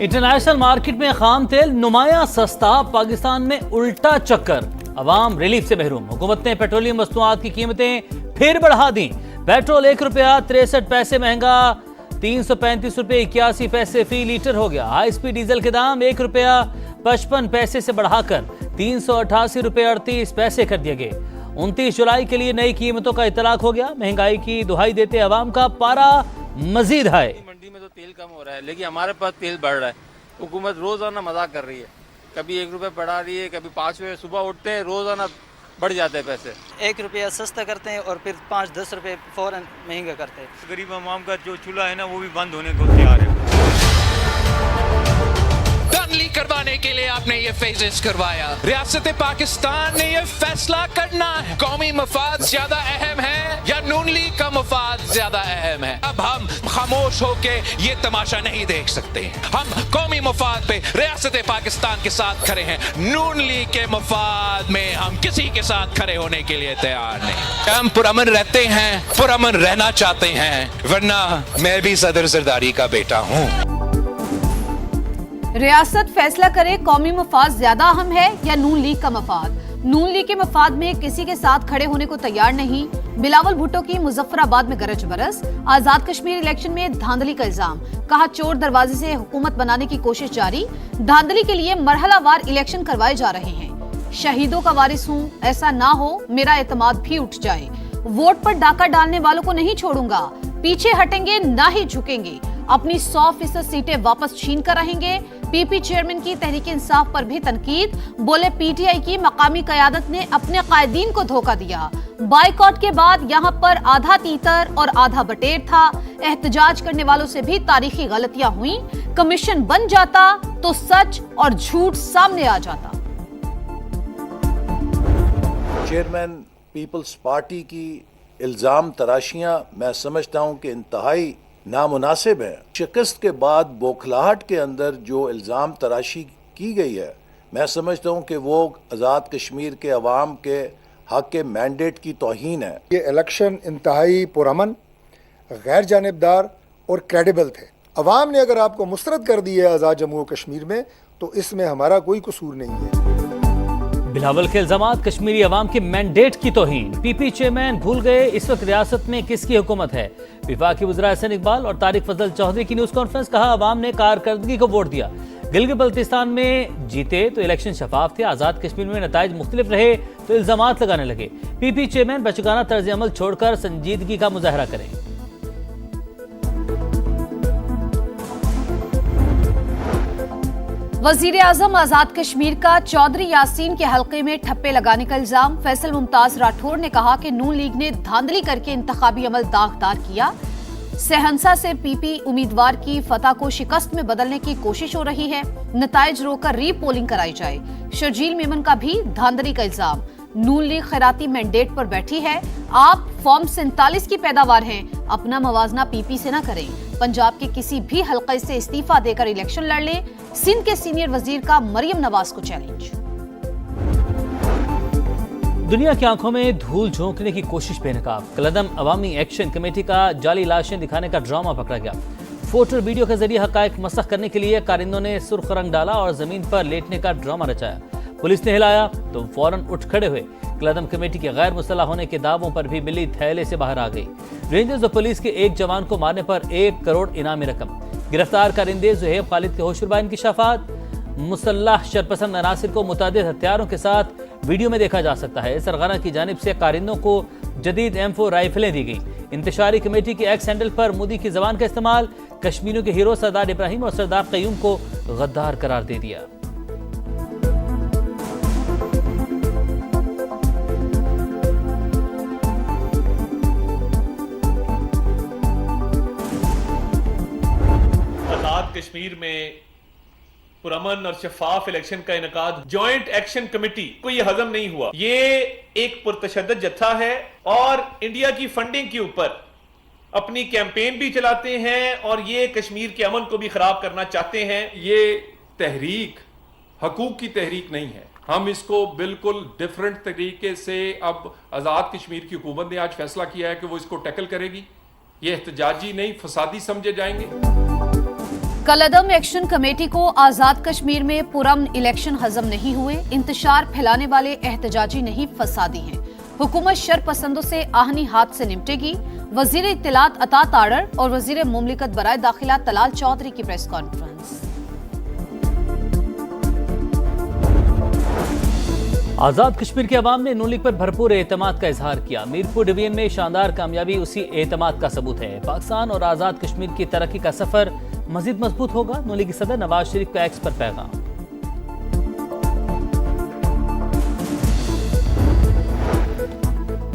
International market में खाम तेल नुमाया सस्ता, पाकिस्तान में उल्टा चक्कर, अवाम रिलीफ से महरूम। हुकूमत ने पेट्रोलियम वस्तुआत की कीमतें फिर बढ़ा दी। पेट्रोल ₹1.63 महंगा, 335 रुपये 81 पैसे फी लीटर हो गया। हाई स्पीड डीजल के दाम ₹1.55 से बढ़ाकर 388 रुपये 38 पैसे कर दिए गए। 29 जुलाई के लिए नई कीमतों का इतलाक हो गया। महंगाई की दुहाई देते अवाम का पारा मजीद हाई। मंडी में तो तेल कम हो रहा है, लेकिन हमारे पास तेल बढ़ रहा है। हुकूमत रोजाना मजाक कर रही है, कभी ₹1 बढ़ा रही है, कभी 5 रुपये। सुबह उठते हैं रोजाना बढ़ जाते हैं पैसे। ₹1 सस्ता करते हैं और फिर 5-10 रुपये फौरन महंगा करते हैं। गरीब आवाम का जो चूल्हा है ना, वो भी बंद होने को तैयार है। धांधली करवाने के लिए आपने ये फेजेस करवाया। रियासत पाकिस्तान ने ये फैसला करना है, कौमी मफाद ज्यादा अहम है या नून लीग का मफाद ज्यादा अहम है। अब हम खामोश होके ये तमाशा नहीं देख सकते। हम कौमी मफाद पे रियासत पाकिस्तान के साथ खड़े हैं। नून लीग के मफाद में हम किसी के साथ खड़े होने के लिए तैयार नहीं। हम पुरअमन रहते हैं, पुरअमन रहना चाहते हैं, वरना मैं भी सदर जरदारी का बेटा हूँ। रियासत फैसला करे, कौमी मफाद ज्यादा अहम है या नून लीग का मफाद। नून लीग के मफाद में किसी के साथ खड़े होने को तैयार नहीं। बिलावल भुट्टो की मुजफ्फराबाद में गरज बरस। आजाद कश्मीर इलेक्शन में धांधली का इल्जाम, कहा चोर दरवाजे से हुकूमत बनाने की कोशिश जारी। धांधली के लिए मरहलावार इलेक्शन करवाए जा रहे हैं। शहीदों का वारिस हूँ, ऐसा ना हो मेरा एतमाद भी उठ जाए। वोट पर डाका डालने वालों को नहीं छोड़ूंगा, पीछे हटेंगे ना ही झुकेंगे। अपनी 100% सीटें वापस छीन कर रहेंगे। पीपी चेयरमैन की तहरीक इंसाफ पर भी तनकीद, बोले पीटीआई की मकामी क़यादत ने अपने कायदीन को धोखा दिया। बाइकॉट के बाद यहाँ पर आधा तीतर और आधा बटेर था। एहतजाज करने वालों से भी तारीखी गलतियां हुई। कमीशन बन जाता तो सच और झूठ सामने आ जाता। चेयरमैन पीपल्स पार्टी की इल्जाम तराशियां मैं समझता हूं कि इंतहाई नामुनासिब है। शिकस्त के बाद बौखलाहट के अंदर जो इल्ज़ाम तराशी की गई है, मैं समझता हूँ कि वो आज़ाद कश्मीर के अवाम के हक के मैंडेट की तौहीन है। ये इलेक्शन इंतहाई पुरअमन, गैर जानिबदार और क्रेडिबल थे। अवाम ने अगर आपको मुस्तरद कर दी है आज़ाद जम्मू और कश्मीर में, तो इसमें हमारा कोई कसूर नहीं है। बिलावल के इल्जामात, कश्मीरी अवाम के मैंडेट की तौहीन। पीपी चेयरमैन भूल गए इस वक्त रियासत में किसकी हुकूमत है। विफाकी वज़ीर हसन इकबाल और तारिक फजल चौधरी की न्यूज़ कॉन्फ्रेंस, कहा अवाम ने कारकर्दगी को वोट दिया। गिलगित बल्तिस्तान में जीते तो इलेक्शन शफाफ थे, आज़ाद कश्मीर में नताइज मुख्तलिफ रहे तो इल्जामात लगाने लगे। पीपी चेयरमैन बचगाना तर्ज अमल छोड़कर संजीदगी का मुजाहरा करें। वजीर आजम आजाद कश्मीर का चौधरी यासीन के हल्के में ठप्पे लगाने का इल्जाम। फैसल मुमताज राठौर ने कहा कि नून लीग ने धांधली करके इंतखाबी अमल दागदार किया। सहनसा से पीपी उम्मीदवार की फतह को शिकस्त में बदलने की कोशिश हो रही है। नताइज रोकर री पोलिंग कराई जाए। शर्जील मेमन का भी धांधली का इल्जाम। नून लीग खैराती मैंडेट पर बैठी है। आप फॉर्म 47 की पैदावार हैं, अपना मवाजना पीपी से न करें। पंजाब के किसी भी हल्के से इस्तीफा देकर इलेक्शन लड़ लें। सिंध के सीनियर वजीर का मरियम नवाज को चैलेंज। दुनिया की आंखों में धूल झोंकने की कोशिश बेनकाब। कलदम अवामी एक्शन कमेटी का जाली लाशें दिखाने का ड्रामा पकड़ा गया। फोटो और वीडियो के जरिए हकायक मसख करने के लिए कारिंदों ने सुर्ख रंग डाला और जमीन पर लेटने का ड्रामा रचाया। पुलिस ने हिलाया तो फौरन उठ खड़े हुए। कलदम कमेटी के गैर मुसल्लह होने के दावों पर भी बिल्ली थैले से बाहर आ गई। रेंजर्स और पुलिस के एक जवान को मारने पर 1 करोड़ इनामी रकम। गिरफ्तार कारिंदे जुहेब खालिद के होशुरबा इंकिशाफात। मुसल्लह शरपसंद अनासिर को मुतादिद हथियारों के साथ वीडियो में देखा जा सकता है। सरगना की जानिब से कारिंदों को जदीद M4 राइफलें दी गई। इंतशारी कमेटी के एक्स हैंडल पर मोदी की जबान का इस्तेमाल। कश्मीरियों के हीरो सरदार इब्राहिम और सरदार कयूम को गद्दार करार दे दिया। कश्मीर में पुरअमन और शफाफ इलेक्शन का इनकाद जॉइंट एक्शन कमेटी को ये हजम नहीं हुआ। ये एक पुरतशद्दद जत्था है और इंडिया की फंडिंग के ऊपर अपनी कैंपेन भी चलाते हैं और ये कश्मीर के अमन को भी खराब करना चाहते हैं। ये तहरीक हकूक की तहरीक नहीं है। हम इसको बिल्कुल डिफरेंट तरीके से, अब आज़ाद कश्मीर की हुकूमत ने आज फैसला किया है कि वो इसको टैकल करेगी। ये एहतजाजी नहीं, फसादी समझे जाएंगे। कलदम एक्शन कमेटी को आजाद कश्मीर में पुरअमन इलेक्शन हजम नहीं हुए, इंतशार फैलाने वाले एहतजाजी नहीं फसादी हैं। हुकूमत शरपसंदों से आहनी हाथ से निपटेगी। वजीर इत्तलात अता ताड़र और वजीर मुमलिकत बराए दाखिला तलाल चौधरी की प्रेस कॉन्फ्रेंस। आजाद कश्मीर के अवाम ने नून लीग पर भरपूर एतमाद का इजहार किया। मीरपुर डिवीजन में शानदार कामयाबी उसी एतमाद का सबूत है। पाकिस्तान और आजाद कश्मीर की तरक्की का सफर मजीद मजबूत होगा। नून लीग सदर नवाज शरीफ का एक्स पर पैगाम।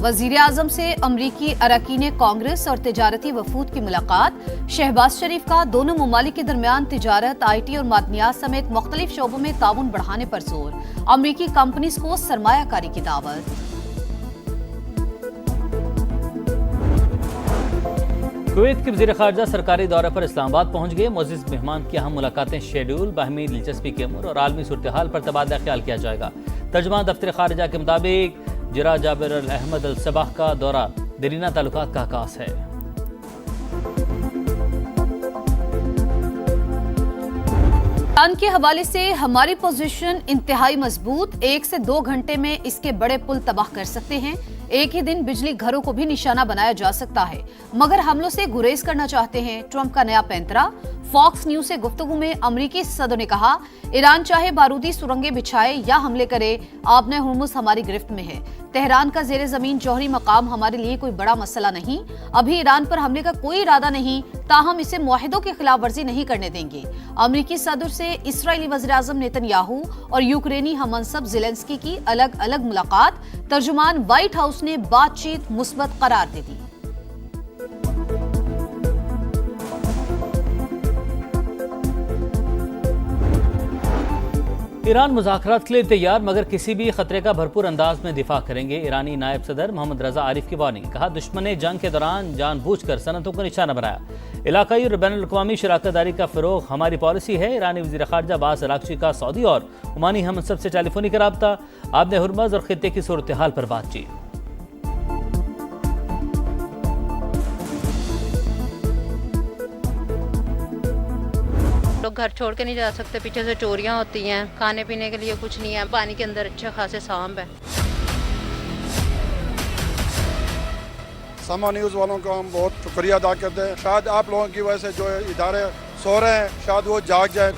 वजीर आजम से अमरीकी अरकान कांग्रेस और तिजारती वफूद की मुलाकात। शहबाज शरीफ का दोनों ममालिक के दरमियान तिजारत, IT और मादनियात समेत मुख्तलिफ शोबों में ताउन बढ़ाने पर जोर। अमरीकी कंपनीज को सरमायाकारी की दावत। कुवैत के वज़ीर ख़ारजा सरकारी दौरे पर इस्लामाबाद पहुंच गए। मोअज़्ज़िज़ मेहमान की अहम मुलाकातें शेड्यूल, बाहमी दिलचस्पी के अमूर और आलमी सूरत-ए-हाल पर तबादला ख्याल किया जाएगा। तर्जुमान दफ्तर ख़ारिजा के मुताबिक जिरा जाबिर अल अहमद अल सबाह का दौरा दरीना ताल्लुकात का आगाज़ है। ईरान के हवाले से हमारी पोजीशन इंतहाई मजबूत। 1 से 2 घंटे में इसके बड़े पुल तबाह कर सकते हैं। एक ही दिन बिजली घरों को भी निशाना बनाया जा सकता है, मगर हमलों से गुरेज करना चाहते हैं। ट्रंप का नया पैंतरा। फॉक्स न्यूज से गुफ्तगू में अमरीकी सदर ने कहा, ईरान चाहे बारूदी सुरंगें बिछाए या हमले करे, आबने हुर्मुज हमारी गिरफ्त में है। तेहरान का जेर जमीन जौहरी मकाम हमारे लिए कोई बड़ा मसला नहीं। अभी ईरान पर हमले का कोई इरादा नहीं, ताहम इसे मुआहिदों की खिलाफ वर्जी नहीं करने देंगे। अमरीकी सदर से इसराइली वज़ीर आज़म नेतन्याहू और यूक्रेनी हममनसब ज़ेलेंस्की की अलग अलग मुलाकात। तर्जुमान व्हाइट हाउस ने बातचीत मुस्बत करार दे दी। ईरान मुज़ाकरात के लिए तैयार, मगर किसी भी खतरे का भरपूर अंदाज में दिफा करेंगे। ईरानी नायब सदर मोहम्मद रजा आरिफ की वार्निंग। कहा, दुश्मन ने जंग के दौरान जानबूझकर सनतों को निशाना बनाया। इलाकाई और बैनुल अक़वामी शराकतदारी का फ़रोग़ हमारी पॉलिसी है। ईरानी वज़ीर ख़ारजा अब्बास अराग़ची का सऊदी और ओमानी हममनसब से टेलीफोनिक राब्ता। आबने हुर्मुज़ और खित्ते की सूरत हाल पर बातचीत। लोग घर छोड़ के नहीं जा सकते, पीछे से चोरियां होती हैं, खाने पीने के लिए कुछ नहीं है, पानी के अंदर अच्छे खासे सांप है। समा न्यूज़ वालों का हम बहुत शुक्रिया अदा करते हैं। शायद आप लोगों की वजह से जो इदारे सो रहे हैं, शायद वो जाग जाए।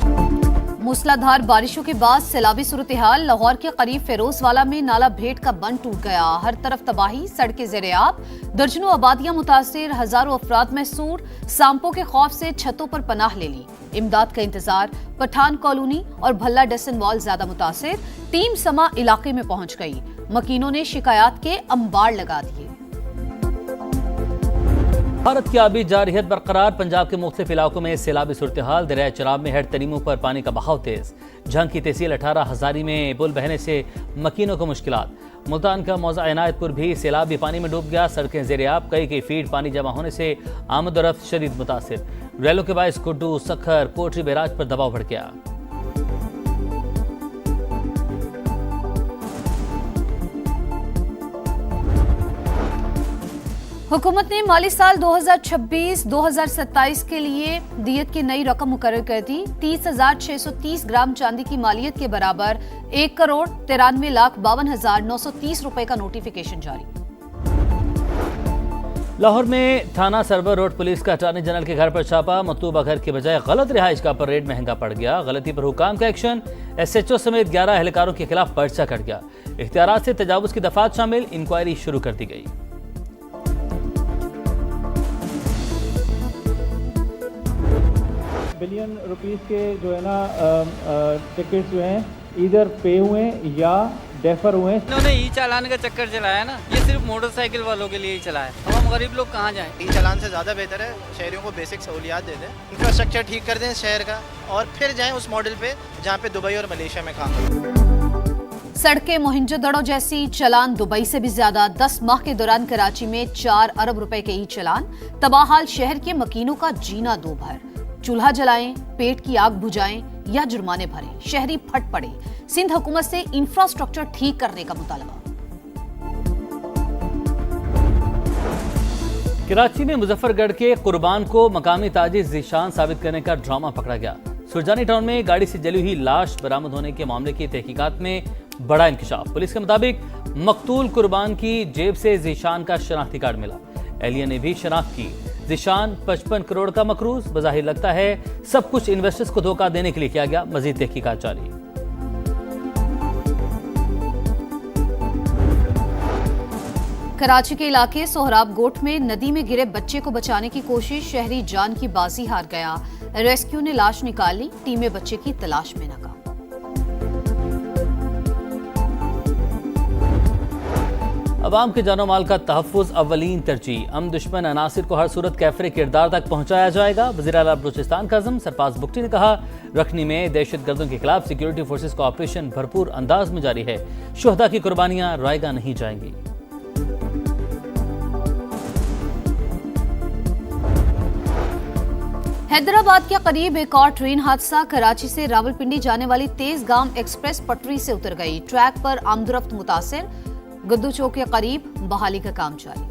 मूसलाधार बारिशों के बाद सैलाबी सूरत-ए-हाल। लाहौर के करीब फेरोजवाला में नाला भेट का बंद टूट गया। हर तरफ तबाही, सड़कें ज़ेर-ए-आब, दर्जनों आबादियां मुतासिर, हजारों अफराद महसूर। सांपों के खौफ से छतों पर पनाह ले ली। इमदाद का इंतजार। पठान कॉलोनी और भल्ला डसन मॉल ज्यादा मुतासिर। टीम समा इलाके में पहुंच गई। मकीनों ने शिकायत के अंबार लगा दिए। भारत की आबी जारियत बरकरार। पंजाब के मुख्तलिफ इलाकों में सैलाबी सूरत-ए-हाल। दरिया चनाब में हेड तरीमों पर पानी का बहाव तेज। झंग की तहसील 18 हजारी में पुल बहने से मकीनों को मुश्किलात। मुल्तान का मौजा इनायतपुर भी सैलाबी पानी में डूब गया। सड़कें ज़ेर-ए-आब, कई फीट पानी जमा होने से आमद और रफ्त शदीद मुतासिर। रेलों के बायस कुड्डू, सखर, कोटरी बैराज पर दबाव बढ़ गया। हुकूमत ने माली साल 2026-2027 के लिए दियत की नई रकम मुकर्रर कर दी। 30,630 ग्राम चांदी की मालियत के बराबर 1,93,52,930 रुपए का नोटिफिकेशन जारी। लाहौर में थाना सरवर रोड पुलिस का अटॉर्नी जनरल के घर पर छापा। मतलूबा घर के बजाय गलत रिहाइश का पर रेट महंगा पड़ गया। गलती पर हुकाम का एक्शन। SHO समेत 11 एहलकारों के खिलाफ पर्चा कट गया। इख्तियारात से तजावुज की दफात शामिल। इंक्वायरी शुरू कर दी गई। बिलियन रुपीस के जो है ना टिकट्स जो हैं इधर पे हुए या डेफर हुए। इन्होंने ई चालान का चक्कर चलाया ना, ये सिर्फ मोटरसाइकिल वालों के लिए ही चलाया। हम गरीब लोग कहाँ जाएं? ई चालान से ज़्यादा बेहतर है शहरियों को बेसिक सहूलियात दे दें, इंफ्रास्ट्रक्चर ठीक कर दें शहर का, और फिर जाएं उस मॉडल पे जहाँ पे दुबई और मलेशिया में काम करें। सड़कें मोहिंजोदड़ो जैसी। चलान दुबई से भी ज्यादा। 10 माह के दौरान कराची में 4 अरब रुपए के ई चलान। तबाहाल शहर के मकीनों का जीना दो भर। चूल्हा जलाएं, पेट की आग बुझाएं या जुर्माने भरें, शहरी फट पड़े। सिंध हुकूमत से इंफ्रास्ट्रक्चर ठीक करने का मुतालबा। कराची में मुजफ्फरगढ़ के कुर्बान को मकामी ताजिर ज़ीशान साबित करने का ड्रामा पकड़ा गया। सुरजानी टाउन में गाड़ी से जली हुई लाश बरामद होने के मामले की तहकीकात में बड़ा इंकशाफ। पुलिस के मुताबिक मकतूल कुर्बान की जेब से ज़ीशान का शनाख्ती कार्ड मिला। एहलिया ने भी शनाख्त की। ज़ीशान 55 करोड़ का मकरूज। बज़ाहिर लगता है सब कुछ इन्वेस्टर्स को धोखा देने के लिए किया गया। मजीद तहकीकात जारी। कराची के इलाके सोहराब गोट में नदी में गिरे बच्चे को बचाने की कोशिश, शहरी जान की बाजी हार गया। रेस्क्यू ने लाश निकाली, टीमें बच्चे की तलाश में नाकाम। अवाम के जानो माल का तहफ़्फ़ुज़ अव्वलीन तरजीह। अमन दुश्मन अनासिर को हर सूरत कैफरे किरदार तक पहुंचाया जाएगा। वज़ीर आला बलूचिस्तान का अज़म सरफराज बुगटी ने कहा, रखनी में दहशतगर्दों के खिलाफ सिक्योरिटी फोर्सेस का ऑपरेशन भरपूर अंदाज में जारी है। शुहदा की कुर्बानियां रायगा नहीं जाएंगी। हैदराबाद के करीब एक और ट्रेन हादसा। कराची से रावलपिंडी जाने वाली तेजगाम एक्सप्रेस पटरी से उतर गई। ट्रैक पर आमदरफ्त मुतासिर। गुद्दू चौक के करीब बहाली का काम जारी।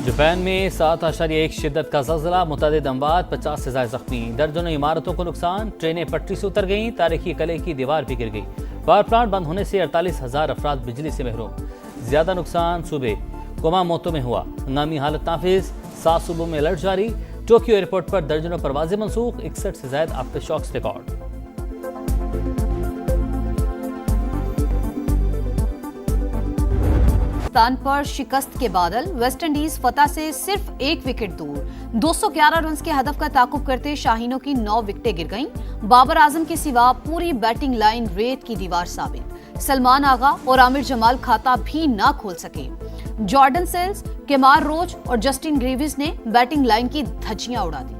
जापान में 7.1 शिद्दत का ज़लज़ला, मुतअद्दिद अमवात, 50 से ज़ायद ज़ख्मी, दर्जनों इमारतों को नुकसान। ट्रेनें पटरी से उतर गईं, तारीखी किले की दीवार भी गिर गई। पावर प्लांट बंद होने से 48,000 अफराद बिजली से महरूम। ज्यादा नुकसान सूबे कुमामोतो में हुआ। हंगामी हालत नाफिज, 7 सूबों में अलर्ट जारी। टोक्यो एयरपोर्ट पर दर्जनों परवाजें मनसूख, 61 से ज्यादा आफ्टर शॉक्स रिकॉर्ड। पाकिस्तान पर शिकस्त के बादल, वेस्टइंडीज फतह से सिर्फ 1 विकेट दूर। 211 रन के हदफ का ताकुब करते शाहीनों की 9 विकेटें गिर गईं। बाबर आजम के सिवा पूरी बैटिंग लाइन रेत की दीवार साबित। सलमान आगा और आमिर जमाल खाता भी ना खोल सके। जॉर्डन सेल्स, केमार रोच और जस्टिन ग्रीविस ने बैटिंग लाइन की धज्जियां उड़ा दी।